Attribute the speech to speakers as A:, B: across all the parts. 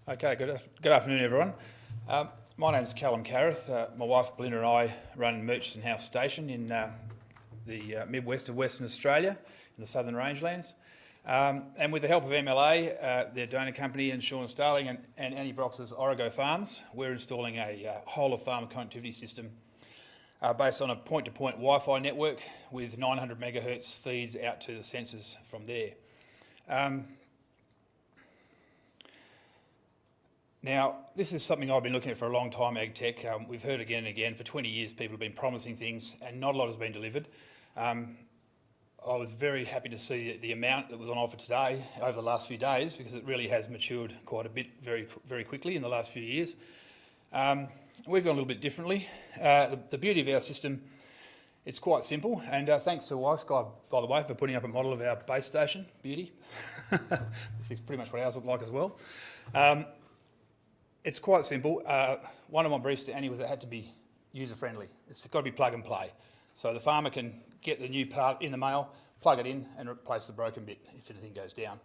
A: Okay, good afternoon, everyone. My name's Callum Carruth. My wife Belinda and I run Murchison House Station in the mid-west of Western Australia, in the Southern Rangelands. And with the help of MLA, their donor company, and Sean Starling and Annie Brox's Origo Farms, we're installing a whole-of-farm connectivity system based on a point-to-point Wi-Fi network with 900 megahertz feeds out to the sensors from there. Now, this is something I've been looking at for a long time, AgTech. We've heard again and again, for 20 years people have been promising things and not a lot has been delivered. I was very happy to see the amount that was on offer today over the last few days, because it really has matured quite a bit very quickly in the last few years. We've gone a little bit differently. The beauty of our system, it's quite simple, and thanks to WiSky, by the way, for putting up a model of our base station, beauty. This is pretty much what ours look like as well. It's quite simple. One of my briefs to Annie was it had to be user-friendly. It's got to be plug and play. So the farmer can get the new part in the mail, plug it in and replace the broken bit if anything goes down.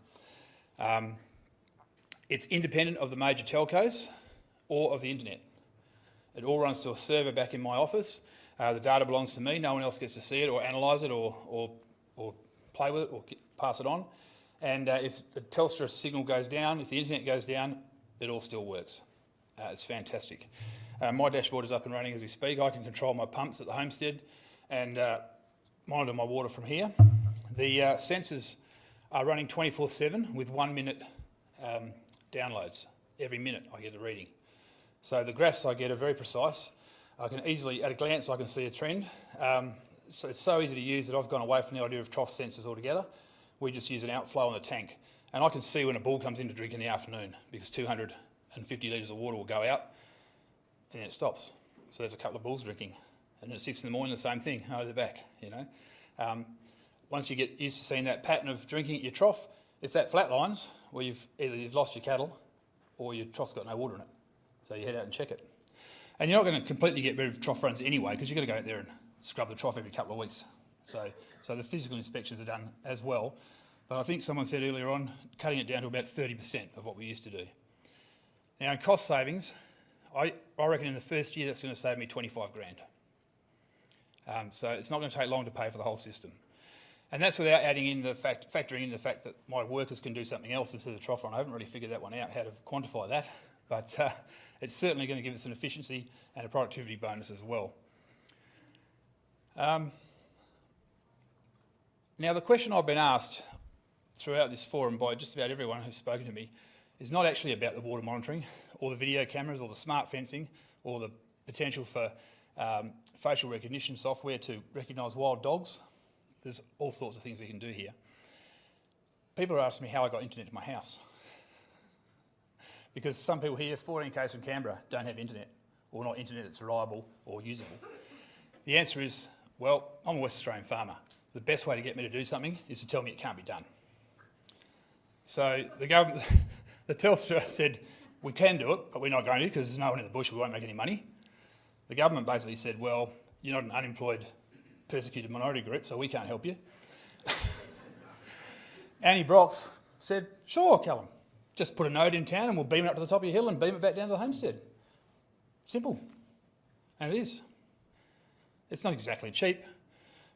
A: It's independent of the major telcos or of the internet. It all runs to a server back in my office. The data belongs to me. No one else gets to see it or analyse it or play with it or pass it on. And if the Telstra signal goes down, if the internet goes down, it all still works. It's fantastic. My dashboard is up and running as we speak. I can control my pumps at the homestead and monitor my water from here. The sensors are running 24/7 with 1 minute downloads. Every minute I get a reading. So the graphs I get are very precise. I can easily, at a glance, I can see a trend. So it's so easy to use that I've gone away from the idea of trough sensors altogether. We just use an outflow on the tank. And I can see when a bull comes in to drink in the afternoon, because 250 litres of water will go out and then it stops. So there's a couple of bulls drinking. And then at 6 in the morning, the same thing, over the back, you know. Once you get used to seeing that pattern of drinking at your trough, if that flatlines, well, you've lost your cattle or your trough's got no water in it. So you head out and check it. And you're not going to completely get rid of trough runs anyway, because you've got to go out there and scrub the trough every couple of weeks. So the physical inspections are done as well. But I think someone said earlier on, cutting it down to about 30% of what we used to do. Now, in cost savings, I reckon in the first year that's going to save me 25 grand. So it's not going to take long to pay for the whole system. And that's without adding in factoring in the fact that my workers can do something else instead of the trough run. I haven't really figured that one out, how to quantify that. But it's certainly going to give us an efficiency and a productivity bonus as well. Now, the question I've been asked throughout this forum by just about everyone who's spoken to me is not actually about the water monitoring or the video cameras or the smart fencing or the potential for facial recognition software to recognise wild dogs. There's all sorts of things we can do here. People are asking me how I got internet to my house. Because some people here, 14Ks from Canberra, don't have internet, or not internet that's reliable or usable. The answer is, well, I'm a West Australian farmer. The best way to get me to do something is to tell me it can't be done. So the government, the Telstra said, we can do it, but we're not going to because there's no one in the bush, we won't make any money. The government basically said, well, you're not an unemployed, persecuted minority group, so we can't help you. Annie Brox said, sure, Callum, just put a node in town and we'll beam it up to the top of your hill and beam it back down to the homestead. Simple. And it is. It's not exactly cheap,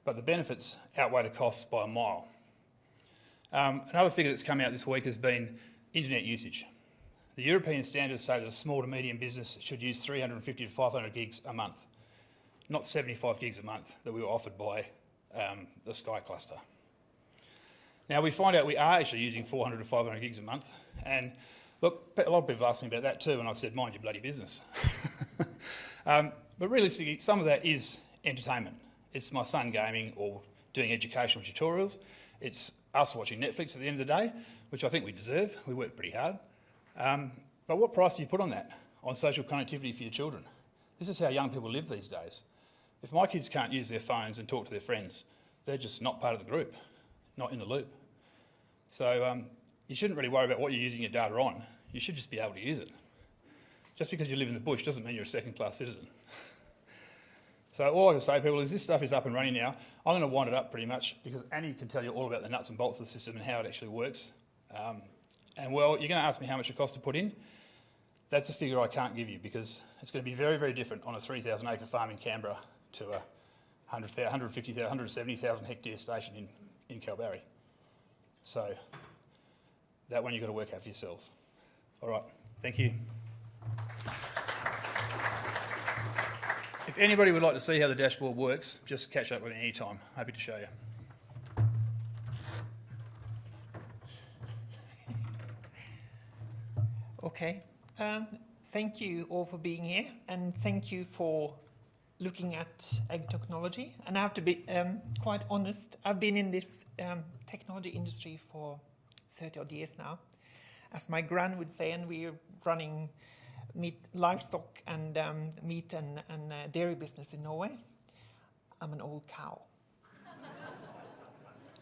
A: but the benefits outweigh the costs by a mile. Another figure that's come out this week has been internet usage. The European standards say that a small to medium business should use 350 to 500 gigs a month, not 75 gigs a month that we were offered by the Sky Cluster. Now, we find out we are actually using 400 to 500 gigs a month, and look, a lot of people ask me about that too, and I've said, mind your bloody business. But realistically, some of that is entertainment. It's my son gaming or doing educational tutorials. It's us watching Netflix at the end of the day, which I think we deserve. We work pretty hard. But what price do you put on that, on social connectivity for your children? This is how young people live these days. If my kids can't use their phones and talk to their friends, they're just not part of the group, not in the loop. So you shouldn't really worry about what you're using your data on. You should just be able to use it. Just because you live in the bush doesn't mean you're a second-class citizen. So all I can say to people is this stuff is up and running now. I'm going to wind it up pretty much because Annie can tell you all about the nuts and bolts of the system and how it actually works. And well, you're going to ask me how much it costs to put in. that's a figure I can't give you because it's going to be very, very different on a 3,000 acre farm in Canberra to a 150,000, 170,000 hectare station in Kalbarri. So that one you've got to work out for yourselves. All right, thank you. If anybody would like to see how the dashboard works, just catch up with me any time. Happy to show you.
B: Okay, thank you all for being here, and thank you for looking at egg technology. And I have to be quite honest, I've been in this technology industry for 30 odd years now. As my gran would say, and we're running meat, livestock and meat and dairy business in Norway. I'm an old cow.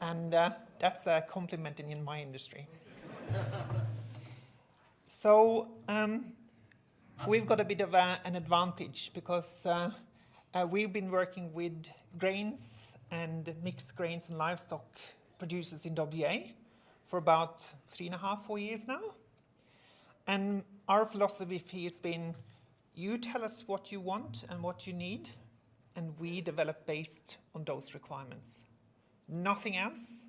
B: And that's a compliment in my industry. So we've got a bit of an advantage because we've been working with grains and mixed grains and livestock producers in WA for about 3.5, 4 years now. And our philosophy has been, you tell us what you want and what you need, and we develop based on those requirements. Nothing else,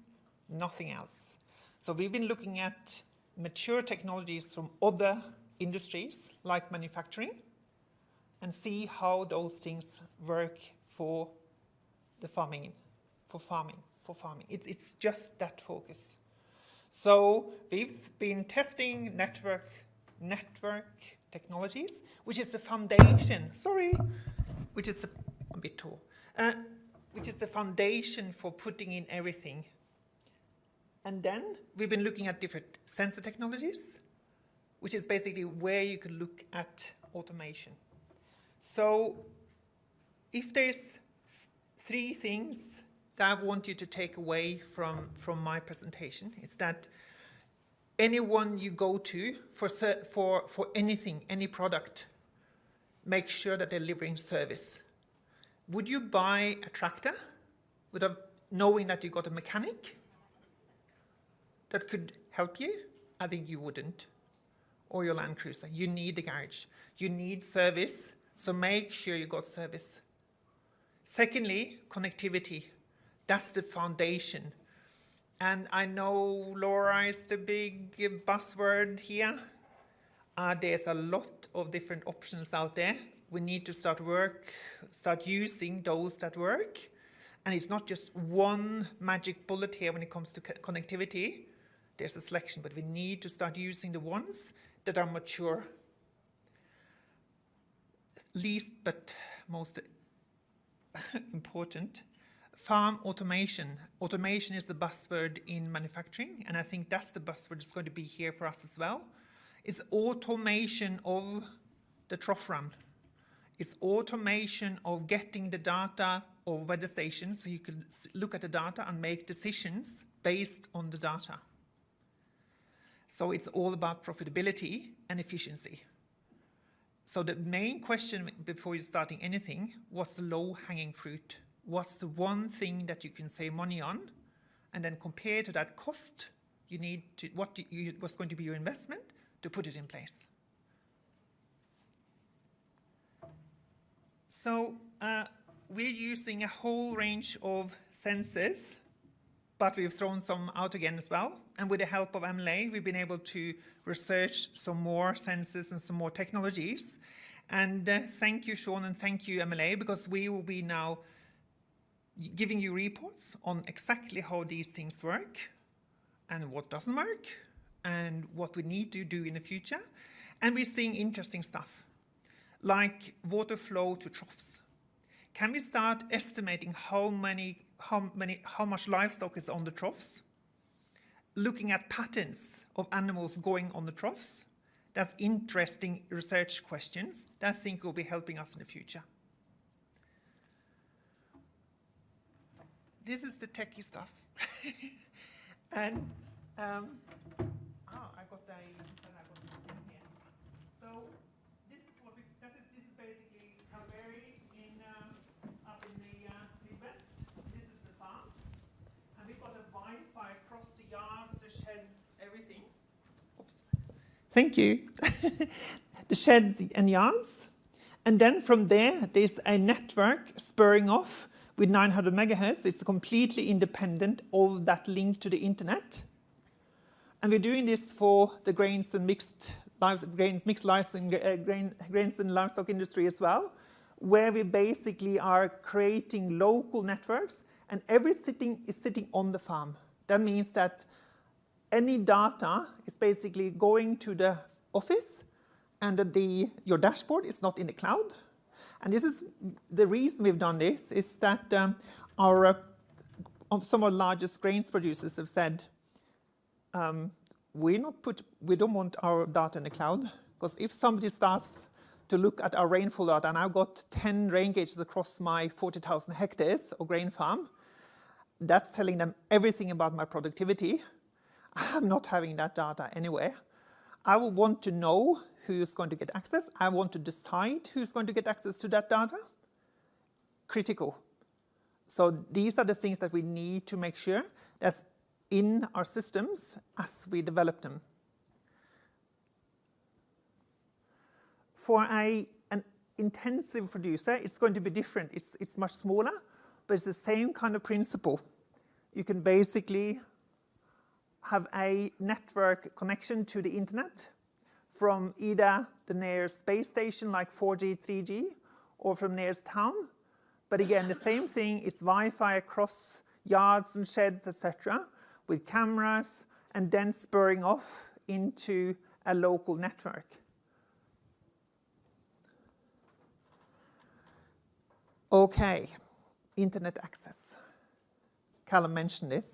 B: nothing else. So we've been looking at mature technologies from other industries, like manufacturing, and see how those things work for the farming, for farming. It's just that focus. So we've been testing network technologies, which is the foundation, which is a bit tall, which is the foundation for putting in everything. And then we've been looking at different sensor technologies, which is basically where you can look at automation. So if there's 3 things that I want you to take away from my presentation, is that anyone you go to for anything, any product, make sure that they're delivering service. Would you buy a tractor without knowing that you got a mechanic that could help you? I think you wouldn't. Or your Land Cruiser. You need the garage. You need service, so make sure you got service. Secondly, connectivity. That's the foundation. And I know Laura is the big buzzword here. There's a lot of different options out there. We need to start using those that work. And it's not just one magic bullet here when it comes to connectivity. There's a selection, but we need to start using the ones that are mature. Least but most important, farm automation. Automation is the buzzword in manufacturing, and I think that's the buzzword that's going to be here for us as well. It's automation of the trough run. It's automation of getting the data of weather stations so you can look at the data and make decisions based on the data. So it's all about profitability and efficiency. So the main question before you're starting anything, what's the low-hanging fruit? What's the one thing that you can save money on? And then compare to that cost, you need to, what's going to be your investment to put it in place. So we're using a whole range of sensors, but we've thrown some out again as well. And with the help of MLA, we've been able to research some more sensors and some more technologies. And thank you, Sean, and thank you, MLA, because we will be now giving you reports on exactly how these things work and what doesn't work and what we need to do in the future. And we're seeing interesting stuff like water flow to troughs. Can we start estimating how much livestock is on the troughs? Looking at patterns of animals going on the troughs. That's interesting research questions that I think will be helping us in the future. This is the techie stuff. And I got this thing here. So this is basically Kalbarri up in the Midwest. This is the farm, and we've got a Wi-Fi across the yards, the sheds, everything. Oops. Thank you. the sheds and yards. And then from there, there's a network spurring off with 900 megahertz. It's completely independent of that link to the internet. And we're doing this for the grains and mixed livestock industry as well, where we basically are creating local networks, and everything is sitting on the farm. That means that any data is basically going to the office, and that your dashboard is not in the cloud. And this is the reason we've done this, is that some of our largest grains producers have said, we don't want our data in the cloud, because if somebody starts to look at our rainfall data, and I've got 10 rain gauges across my 40,000 hectares of grain farm, that's telling them everything about my productivity. I'm not having that data anywhere. I will want to know who's going to get access. I want to decide who's going to get access to that data. Critical. So these are the things that we need to make sure that's in our systems as we develop them. For an intensive producer, it's going to be different. It's much smaller, but it's the same kind of principle. You can basically have a network connection to the internet from either the nearest base station like 4G, 3G, or from nearest town. But again, the same thing, it's Wi-Fi across yards and sheds, etc., with cameras, and then spurring off into a local network. Okay, internet access. Callum mentioned this.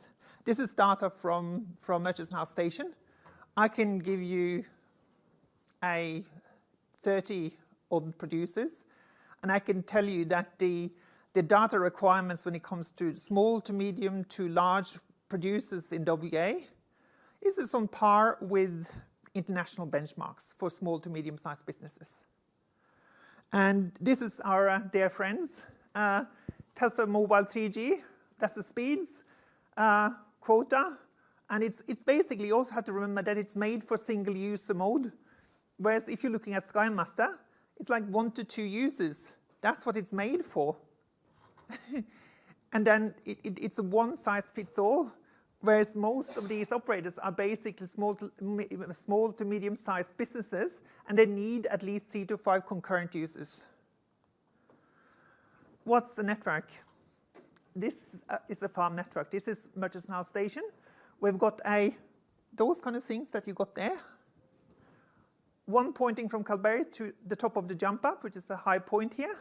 B: This is data from Murchison House Station. I can give you 30 odd producers, and I can tell you that the data requirements when it comes to small to medium to large producers in WA is on par with international benchmarks for small to medium-sized businesses. And this is our dear friends, Telstra Mobile 3G, that's the speeds, quota, and it's basically, you also have to remember that it's made for single user mode, whereas if you're looking at SkyMaster, it's like 1 to 2 users. That's what it's made for. And then it's a one size fits all, whereas most of these operators are basically small to medium-sized businesses, and they need at least 3 to 5 concurrent users. What's the network? This is a farm network. This is Murchison House Station. We've got those kind of things that you got there. One pointing from Kalberry to the top of the jump up, which is a high point here,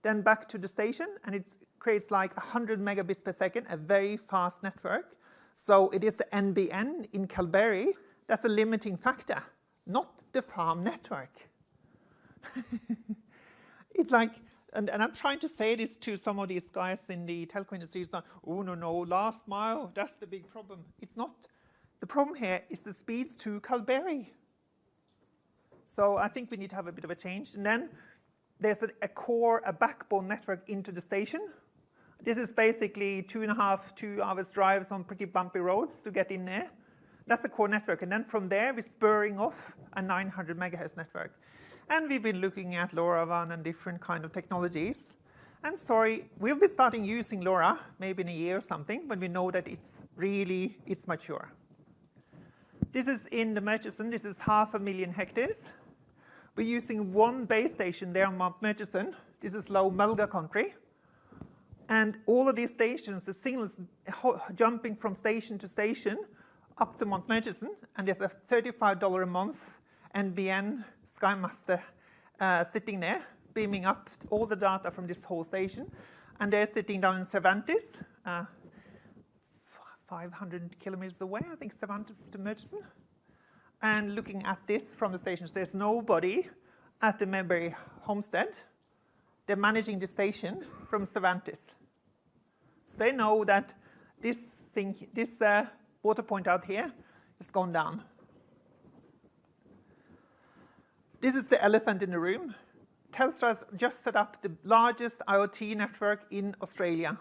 B: then back to the station, and it creates like 100 megabits per second, a very fast network. So it is the NBN in Kalberry that's the limiting factor, not the farm network. It's like, and I'm trying to say this to some of these guys in the telco industry, it's like, oh no, last mile, that's the big problem. It's not. The problem here is the speeds to Kalberry. So I think we need to have a bit of a change. And then there's a backbone network into the station. This is basically 2 hours drives on pretty bumpy roads to get in there. That's the core network. And then from there, we're spurring off a 900 megahertz network. And we've been looking at LoRaWAN and different kind of technologies. And sorry, we'll be starting using LoRa maybe in a year or something when we know that it's mature. This is in the Murchison. This is 500,000 hectares. We're using one base station there on Mount Murchison. This is low Mulga country. And all of these stations, the signals jumping from station to station up to Mount Murchison. And there's a $35 a month NBN SkyMaster sitting there, beaming up all the data from this whole station. And they're sitting down in Cervantes, 500 kilometers away, I think, Cervantes to Murchison. And looking at this from the stations, there's nobody at the Mayberry homestead. They're managing the station from Cervantes. So they know that this water point out here is gone down. This is the elephant in the room. Telstra's just set up the largest IoT network in Australia.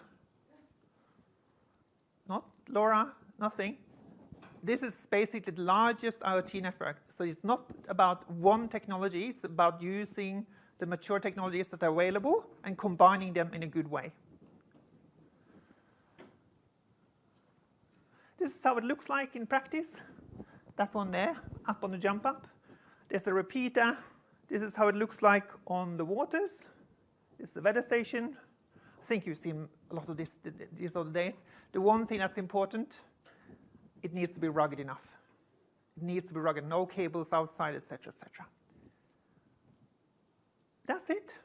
B: Not LoRa, nothing. this is basically the largest IoT network. So it's not about one technology, it's about using the mature technologies that are available and combining them in a good way. This is how it looks like in practice. That one there, up on the jump up. There's a repeater. This is how it looks like on the waters. This is the weather station. I think you've seen a lot of this these other days. The one thing that's important, it needs to be rugged enough. It needs to be rugged, no cables outside, etc., etc. That's it.